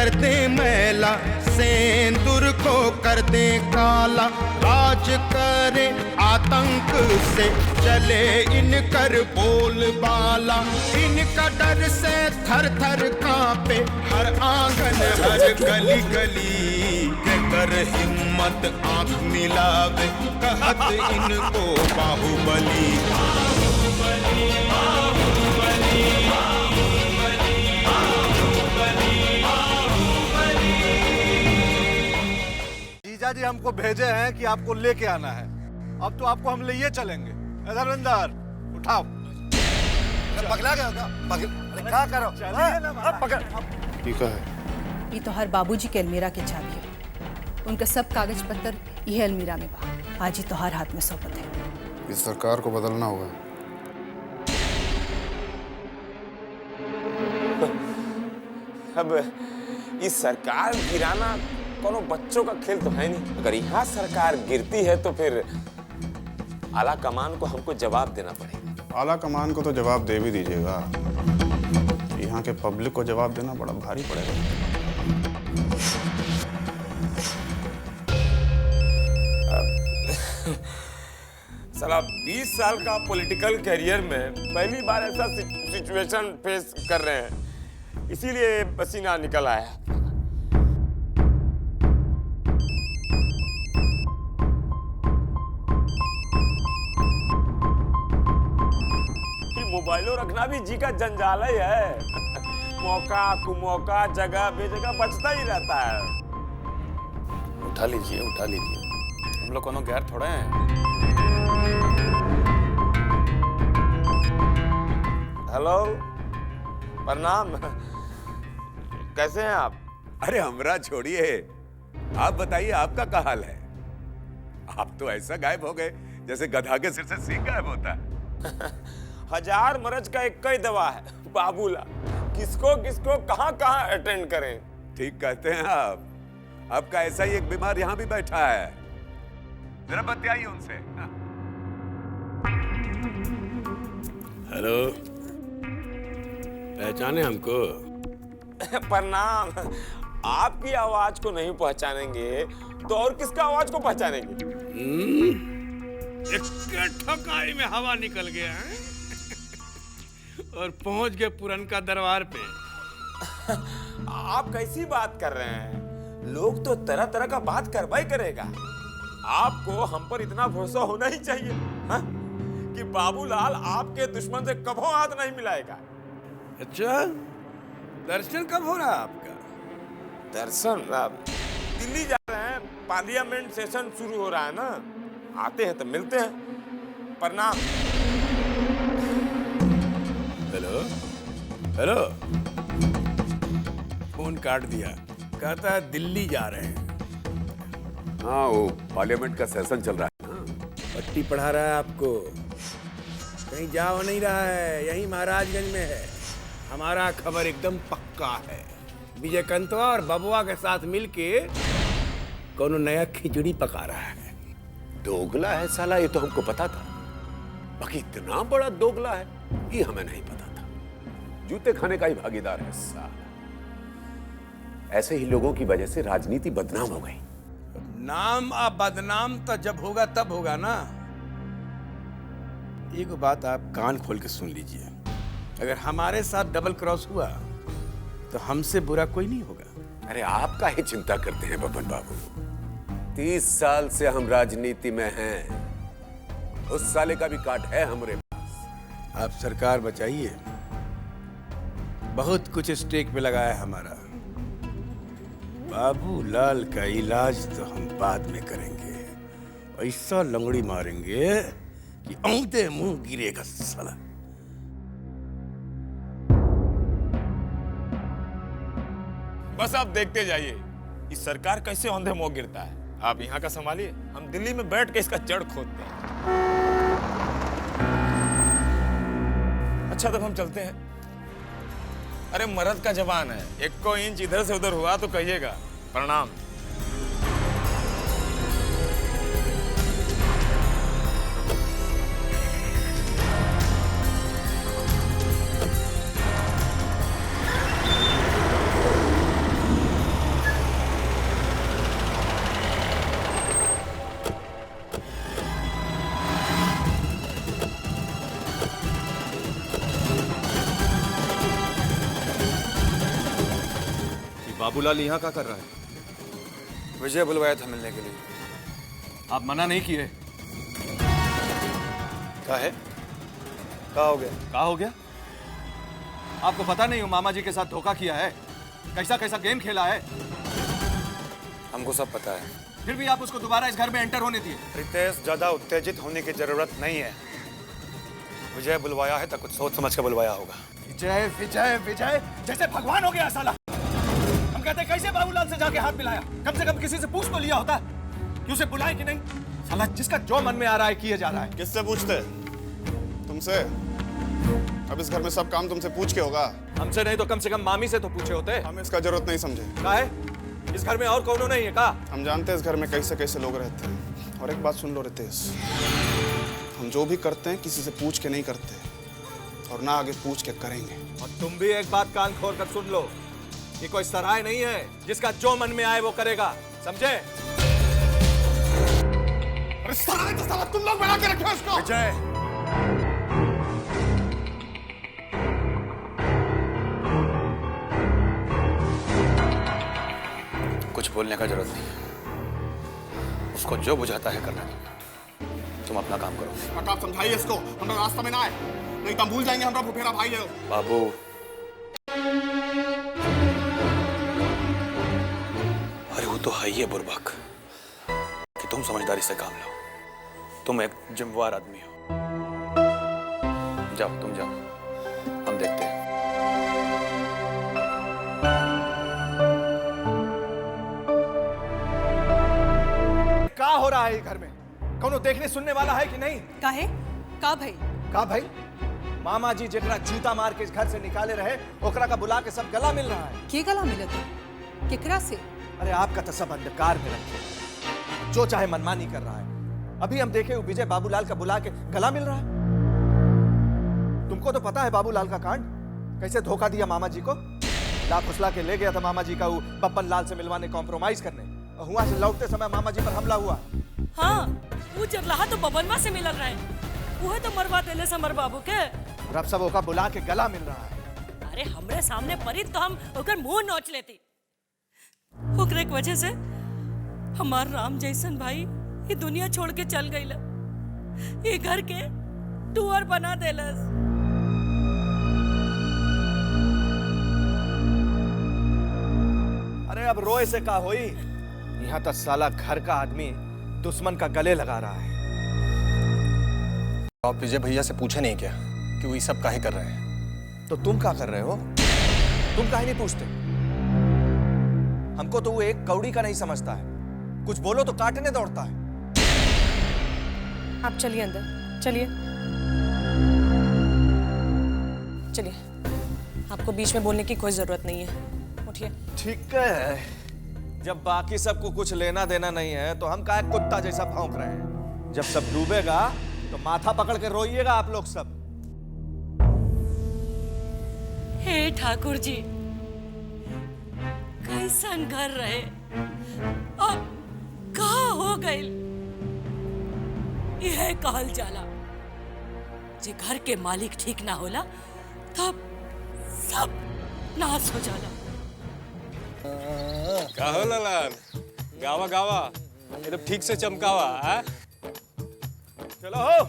कर दे मैला, सेंदूर को कर दे काला। राज करे आतंक से चले इनकर बोलबाला, इनका डर से थर थर कांपे हर आंगन हर गली गली। के कर हिम्मत आंख मिलावे कहत इनको बाहुबली। जीजा जी हमको भेजे हैं कि आपको लेके आना है। अब तो आपको हम लिए चलेंगे। धर्मेंद्र उठाओ। पकड़ा गया क्या करो? पकड़। ठीक है। ये तो हर बाबूजी के अलमीरा के चाबी है। उनका सब कागज पत्तर यह अलमीरा में बा। आज ही तो हर हाथ में सोपत है। इस सरकार को बदलना होगा। अब इस सरकार गिराना कोनो बच्चों का खेल तो है नहीं। अगर यहाँ सरकार गिरती है तो फिर आला कमान को हमको जवाब देना पड़ेगा। आला कमान को तो जवाब दे भी दीजिएगा, यहाँ के पब्लिक को जवाब देना बड़ा भारी पड़ेगा। साला 20 साल का पॉलिटिकल कैरियर में पहली बार ऐसा सिचुएशन फेस कर रहे हैं, इसीलिए पसीना निकल आया। मोबाइलों रखना भी जी का जंजाल ही है। मौका कुमौका जगह बेजगह बचता ही रहता है। उठा लीजिए, उठा लीजिए, हम लोग कोनो गैर थोड़े हैं। हेलो, प्रणाम। कैसे हैं आप? अरे हमरा छोड़िए, आप बताइए आपका क्या हाल है? आप तो ऐसा गायब हो गए जैसे गधा के सिर से सींग गायब होता है। हजार मरज का एक ही दवा है बाबूला। किसको किसको कहां कहां अटेंड करें। ठीक कहते हैं आप। आपका ऐसा ही एक बीमार यहाँ भी बैठा है, जरा बतियाइए उनसे। हेलो, पहचाने हमको? प्रणाम। आपकी आवाज को नहीं पहचानेंगे तो और किसका आवाज को पहचानेंगे? एक ठोकाई में हवा निकल गया है और पहुंच गए पुरनका दरबार पे। आप कैसी बात कर रहे हैं? लोग तो तरह तरह का बात करवाई करेगा। आपको हम पर इतना भरोसा होना ही चाहिए, हा? कि बाबूलाल आपके दुश्मन से कभी हाथ नहीं मिलाएगा। अच्छा, दर्शन कब हो रहा है आपका? दर्शन? दिल्ली जा रहे हैं, पार्लियामेंट सेशन शुरू हो रहा है ना, आते हैं तो मिलते हैं। प्रणाम। हेलो हेलो, फोन काट दिया। कहता है दिल्ली जा रहे हैं। हाँ, वो पार्लियामेंट का सेशन चल रहा है ना। पट्टी पढ़ा रहा है आपको। कहीं जा नहीं रहा है, यहीं महाराजगंज में है। हमारा खबर एकदम पक्का है। विजय कंतवा और बबुआ के साथ मिलके कोनो नया खिचड़ी पका रहा है। दोगला है साला, ये तो हमको पता था। बाकी इतना बड़ा दोगला है ये हमें नहीं पता था। जूते खाने का ही भागीदार है साला। ऐसे ही लोगों की वजह से राजनीति बदनाम हो गई। नाम अब बदनाम तो जब होगा तब होगा ना। एक बात आप कान खोल के सुन लीजिए, अगर हमारे साथ डबल क्रॉस हुआ तो हमसे बुरा कोई नहीं होगा। अरे आप काहे चिंता करते हैं बबन बाबू? 30 साल से हम राजनीति में हैं, उस साले का भी काट है हमारे पास। आप सरकार बचाइए, बहुत कुछ स्टेक पे लगा है हमारा। बाबूलाल का इलाज तो हम बाद में करेंगे। ऐसा लंगड़ी मारेंगे कि औंधे मुंह गिरेगा साला। बस आप देखते जाइए इस सरकार कैसे औंधे मुंह गिरता है। आप यहाँ का संभालिए, हम दिल्ली में बैठ के इसका जड़ खोदते हैं। अच्छा, तब हम चलते हैं। अरे मर्द का जवान है, 1 इंच इधर से उधर हुआ तो कहिएगा। प्रणाम। बाबूलाल यहाँ क्या कर रहा है? विजय बुलवाया था मिलने के लिए। आप मना नहीं किए। क्या है? क्या हो गया? क्या हो गया? आपको पता नहीं हो मामा जी के साथ धोखा किया है, कैसा कैसा गेम खेला है? हमको सब पता है। फिर भी आप उसको दोबारा इस घर में एंटर होने दिए। रितेश, ज्यादा उत्तेजित होने की जरूरत नहीं है। विजय बुलवाया है तो कुछ सोच समझ कर बुलवाया होगा। विजय विजय विजय जैसे भगवान हो गया साला। हम कहते कैसे बाबूलाल से जाके हाथ मिलाया? कम से कम किसी से पूछ तो लिया होता कि उसे बुलाए कि नहीं। साला जिसका जो मन में आ रहा है किए जा रहा है। किससे पूछते? तुमसे? अब इस घर में सब काम तुमसे पूछ के होगा। हमसे नहीं तो कम से कम मामी से तो पूछे होते। हमें इसका जरूरत नहीं समझे। का है? इस घर में और कौन नहीं है का? हम जानते हैं इस घर में कैसे कैसे लोग रहते हैं। और एक बात सुन लो रितेश, हम जो भी करते हैं किसी से पूछ के नहीं करते और ना आगे पूछ के करेंगे। और तुम भी एक बात कान खोल कर सुन लो, ये कोई सराय नहीं है जिसका जो मन में आए वो करेगा, समझे? अरे सराय तो साला तुम लोग बना के रखे हो इसको। विजय, कुछ बोलने का जरूरत नहीं है। उसको जो बुझाता है करना। तुम अपना काम करो। आप समझाइए इसको, हम रास्ता में ना आए, नहीं तो हम भूल जाएंगे हमारा फुफेरा भाई है। बाबू, अरे वो तो है ही है बुर्बक कि तुम समझदारी से काम लो। तुम एक जिम्मेवार आदमी हो। जाओ, तुम जाओ, हम देखते हैं। क्या हो रहा है घर में? कौनो देखने सुनने वाला है कि नहीं? काहे? का भाई? का भाई? मामा जी जकरा जूता मार के इस घर से निकाले रहे, ओकरा का बुला के सब गला मिल रहा है। के गला मिलत? केकरा से? अरे आपका तो सब अंधकार में रखे, जो चाहे मनमानी कर रहा है। अभी हम देखे विजय बाबूलाल का बुला के गला मिल रहा है। तुमको तो पता है बाबूलाल का कांड, कैसे धोखा दिया मामा जी को। ला फुसला के ले गया था मामा जी का वो बब्बन लाल से मिलवाने, कॉम्प्रोमाइज करने। वहां से लौटते समय मामा जी पर हमला हुआ। हाँ, वो जरलाहा तो बबनवा से मिल रहा है। वो है तो मरवा देले समर बाबू के। और अब सब ओका बुला के गला मिल रहा है। अरे हमरे सामने परी तो हम ओकर मुंह नोच लेती। ओकरे के वजह से हमार राम जैसन भाई ये दुनिया छोड़ के चल गई। ये घर के टूअर बना देलस। अरे अब रोए से का होई? यहाँ तक साला घर का आदमी दुश्मन का गले लगा रहा है। आप विजय भैया से पूछे नहीं क्या कि वो ये सब काहे कर रहे हैं? तो तुम क्या कर रहे हो? तुम काहे नहीं पूछते? हमको तो वो एक कौड़ी का नहीं समझता है, कुछ बोलो तो काटने दौड़ता है। आप चलिए अंदर, चलिए चलिए। आपको बीच में बोलने की कोई जरूरत नहीं है, उठिए। ठीक है, जब बाकी सबको कुछ लेना देना नहीं है तो हम काहे कुत्ता जैसा भौंक रहे हैं? जब सब डूबेगा तो माथा पकड़ के रोइएगा आप लोग सब। हे ठाकुर जी, कैसन घर रहे, अब कहाँ हो गए? यह कहल जाला, जे घर के मालिक ठीक ना होला तब सब नाश हो जाला। का हो ललन, गावा गावा एकदम ठीक से चमकावा है? चलो हो।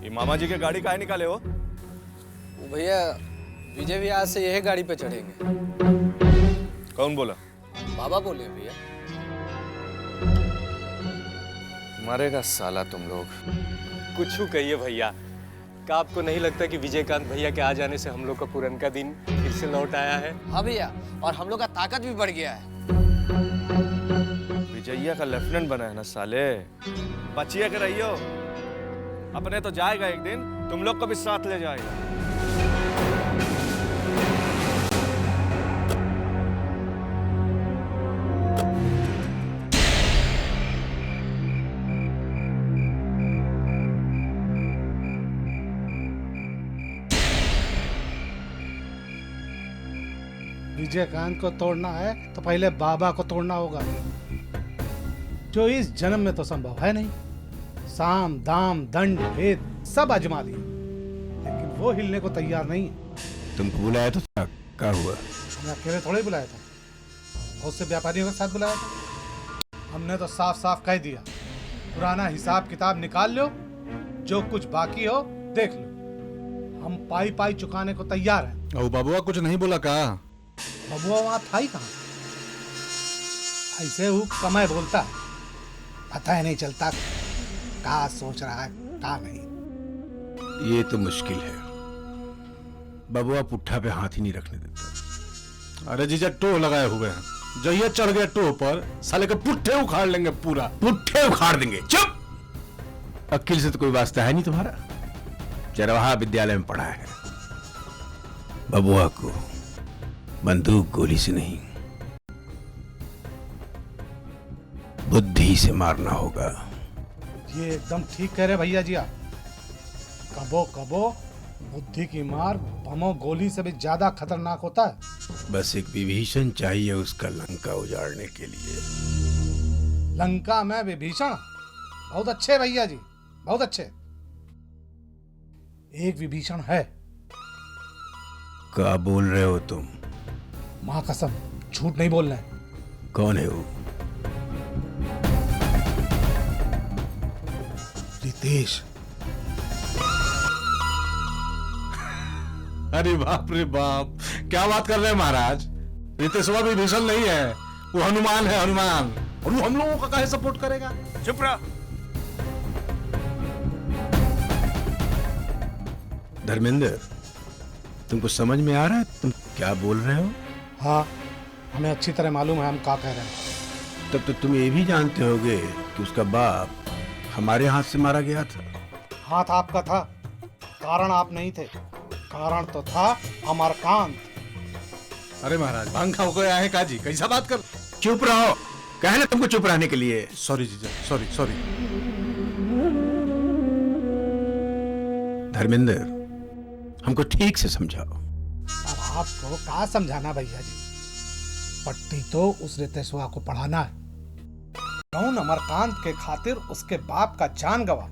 ये मामा जी के गाड़ी काहे निकाले हो? भैया विजय भी आज से यही गाड़ी पे चढ़ेंगे। कौन बोला? बाबा बोले भैया। मरेगा साला तुम लोग। कुछ कहिए भैया, क्या आपको नहीं लगता कि विजयकांत भैया के आ जाने से हम लोग का पुरनका दिन फिर से लौट आया है? हाँ भैया, और हम लोग का ताकत भी बढ़ गया है। विजयिया का लेफ्टिनेंट बना है ना साले, बचिए के रहियो। अपने तो जाएगा एक दिन, तुम लोग को भी साथ ले जाएगा। विजयकांत को तोड़ना है तो पहले बाबा को तोड़ना होगा, जो इस जन्म में तो संभव है नहीं। साम दाम दंड भेद सब आजमा लिए, लेकिन वो हिलने को तैयार नहीं है। तुमको बुलाया तो क्या हुआ? मैं अकेले थोड़े ही बुलाया था, बहुत से व्यापारियों के साथ बुलाया था। हमने तो साफ साफ कह दिया, पुराना हिसाब किताब निकाल लो, जो कुछ बाकी हो देख लो, हम पाई पाई चुकाने को तैयार हैं। और बबुआ कुछ नहीं बोला का? बबुआ वहां था ही कहाँ? ऐसे वो कमाए बोलता है, पता ही नहीं चलता क्या सोच रहा है क्या नहीं। ये तो मुश्किल है, बबुआ पुट्ठा पे हाथ ही नहीं रखने देता। अरे जीजा टोह लगाए हुए हैं, जहिया चढ़ गया टोह पर साले के पुट्ठे उखाड़ लेंगे, पूरा पुट्ठे उखाड़ देंगे। चुप! अक्ल से तो कोई वास्ता है नहीं तुम्हारा, चरवाहा विद्यालय में पढ़ा है। बबुआ को बंदूक गोली से नहीं, बुद्धि से मारना होगा। ये एकदम ठीक कह रहे भैया जी आप। कबो कबो बुद्धि की मार बमों गोली से भी ज्यादा खतरनाक होता है। बस एक विभीषण चाहिए उसका लंका उजाड़ने के लिए। लंका में विभीषण? बहुत अच्छे भैया जी, बहुत अच्छे। एक विभीषण है। क्या बोल रहे हो तुम? मां कसम, झूठ नहीं बोल रहे। कौन है वो? रितेश। अरे बाप रे बाप, क्या बात कर रहे हैं महाराज? रितेशवा विभीषण नहीं है, वो हनुमान है, हनुमान। और वो हम लोगों का काहे सपोर्ट करेगा? चुप रहा। धर्मेंद्र, तुमको समझ में आ रहा है तुम क्या बोल रहे हो? हाँ, हमें अच्छी तरह मालूम है हम क्या कह रहे हैं। तब तो तुम ये भी जानते होगे कि उसका बाप हमारे हाथ से मारा गया था। हाथ आपका था, कारण आप नहीं थे। कारण तो था अमरकांत। अरे महाराज, भांग खाओ गए आए काजी, कैसा बात कर? चुप रहो, कहे ना तुमको चुप रहने के लिए। सॉरी जीजा, सॉरी सॉरी। धर्मेंद्र, हमको ठीक से समझाओ। अब आपको क्या समझाना भैया जी? पट्टी तो उस रितेशवा को पढ़ाना है। जौन अमरकांत के खातिर उसके बाप का जान गवा,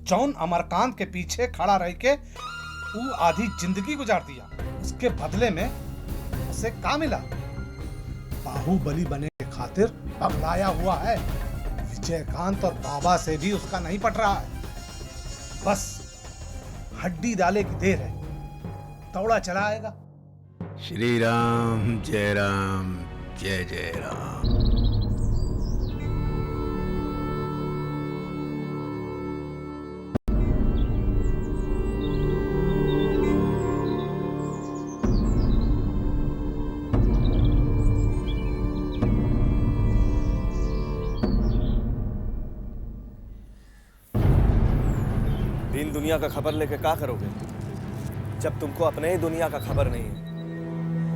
जौन अमरकांत के पीछे खड़ा रह के वो आधी जिंदगी गुजार दिया, उसके बदले में उसे क्या मिला? बाहुबली बने के खातिर पगलाया हुआ है। विजयकांत और बाबा से भी उसका नहीं पट रहा है। बस हड्डी डाले की देर है, दौड़ा चला आएगा। श्री राम जय राम जय जय राम। दीन दुनिया का खबर लेके क्या करोगे जब तुमको अपने ही दुनिया का खबर नहीं है?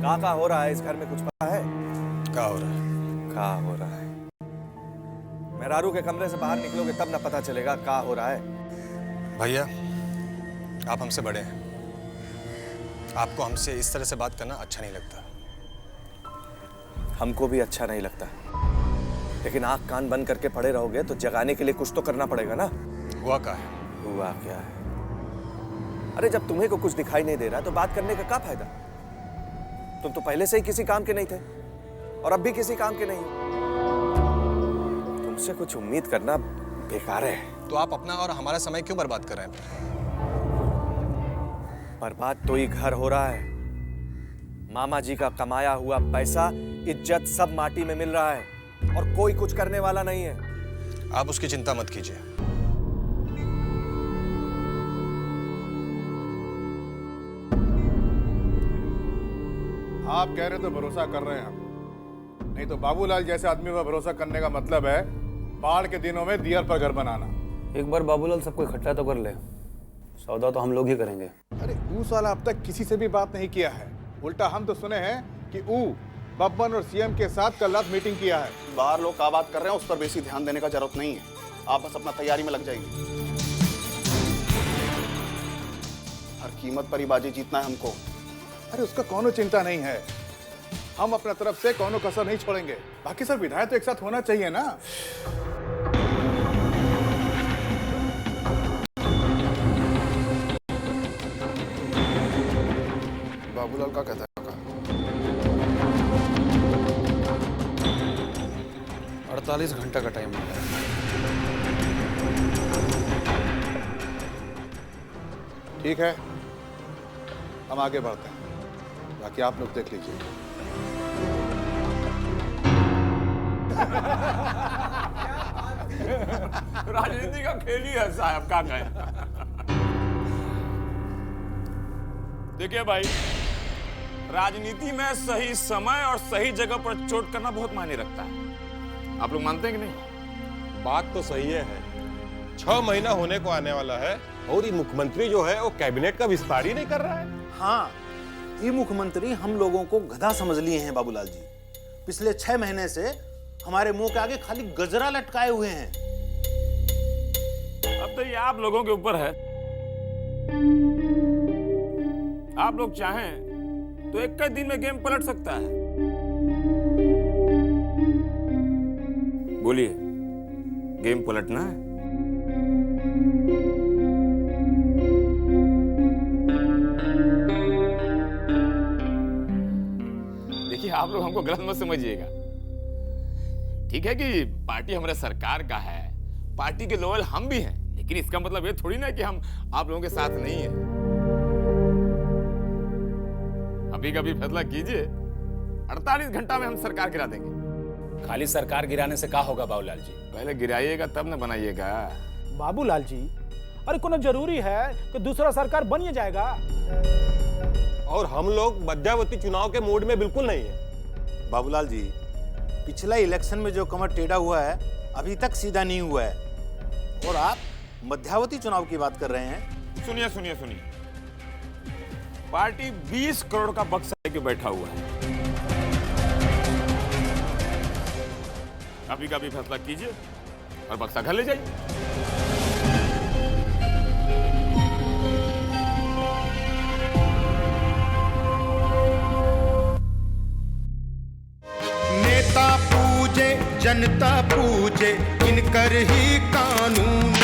क्या हो रहा है इस घर में, कुछ पता है? क्या हो रहा है? क्या हो रहा है? मेहरारू के कमरे से बाहर निकलोगे तब ना पता चलेगा क्या हो रहा है। भैया, आप हमसे बड़े हैं, आपको हमसे इस तरह से बात करना अच्छा नहीं लगता। हमको भी अच्छा नहीं लगता, लेकिन आंख कान बंद करके पड़े रहोगे तो जगाने के लिए कुछ तो करना पड़ेगा ना। हुआ क्या है? हुआ क्या है? अरे जब तुम्हें को कुछ दिखाई नहीं दे रहा तो बात करने का क्या फायदा? तुम तो पहले से ही किसी काम के नहीं थे और अब भी किसी काम के नहीं। तुमसे कुछ उम्मीद करना बेकार है। तो आप अपना और हमारा समय क्यों बर्बाद कर रहे हैं? बर्बाद तो ये घर हो रहा है। मामा जी का कमाया हुआ पैसा, इज्जत सब माटी में मिल रहा है और कोई कुछ करने वाला नहीं है। आप उसकी चिंता मत कीजिए। आप कह रहे तो भरोसा कर रहे हैं हम, नहीं तो बाबूलाल जैसे आदमी पर भरोसा करने का मतलब है बाढ़ के दिनों में दियर पर घर बनाना। एक बार बाबूलाल सबको इकट्ठा तो कर ले, सौदा तो हम लोग ही करेंगे। अरे उस वाला अब तक किसी से भी बात नहीं किया है, उल्टा हम तो सुने हैं कि बब्बन और सीएम के साथ कल रात मीटिंग किया है। बाहर लोग क्या बात कर रहे हैं उस पर बेसी ध्यान देने का जरूरत नहीं है, आप बस अपना तैयारी में लग जाइए। हर कीमत पर ही बाजी जीतना है हमको। अरे उसका कोनो चिंता नहीं है, हम अपना तरफ से कोनो कसर नहीं छोड़ेंगे। बाकी सब विधायक तो एक साथ होना चाहिए ना। बाबूलाल का कहता है? 48 घंटा का टाइम मिला है। ठीक है, हम आगे बढ़ते हैं, बाकी आप लोग देख लीजिए। राजनीति का खेल ही है साहब, का कहें। देखिए भाई, राजनीति में सही समय और सही जगह पर चोट करना बहुत मायने रखता है। आप लोग मानते हैं कि नहीं? बात तो सही है। 6 महीना होने को आने वाला है और ये मुख्यमंत्री जो है वो कैबिनेट का विस्तार ही नहीं कर रहा है। हाँ, ये मुख्यमंत्री हम लोगों को गधा समझ लिए हैं बाबूलाल जी। पिछले 6 महीने से हमारे मुंह के आगे खाली गजरा लटकाए हुए हैं। अब तो ये आप लोगों के ऊपर है। आप लोग चाहें तो एक दिन में गेम पलट सकता है। बोलिए, गेम पलटना है? देखिए, आप लोग हमको गलत मत समझिएगा। ठीक है कि पार्टी हमारे सरकार का है, पार्टी के लोयल हम भी हैं, लेकिन इसका मतलब ये थोड़ी ना कि हम आप लोगों के साथ नहीं हैं। अभी कभी फैसला कीजिए, 48 घंटा में हम सरकार गिरा देंगे। खाली सरकार गिराने से क्या होगा बाबूलाल जी? पहले गिराइएगा तब न बनाइएगा। बाबूलाल जी, अरे कोनो जरूरी है कि दूसरा सरकार बन ही जाएगा। और हम लोग मध्यावधि चुनाव के मूड में बिल्कुल नहीं है। बाबूलाल जी, पिछला इलेक्शन में जो कमर टेढ़ा हुआ है अभी तक सीधा नहीं हुआ है, और आप मध्यावधि चुनाव की बात कर रहे हैं। सुनिए सुनिए सुनिए, पार्टी 20 करोड़ का बक्सा लेके बैठा हुआ है। अभी का भी फैसला कीजिए और बक्सा घर ले जाइए। नेता पूजे जनता पूजे, इनकर ही कानून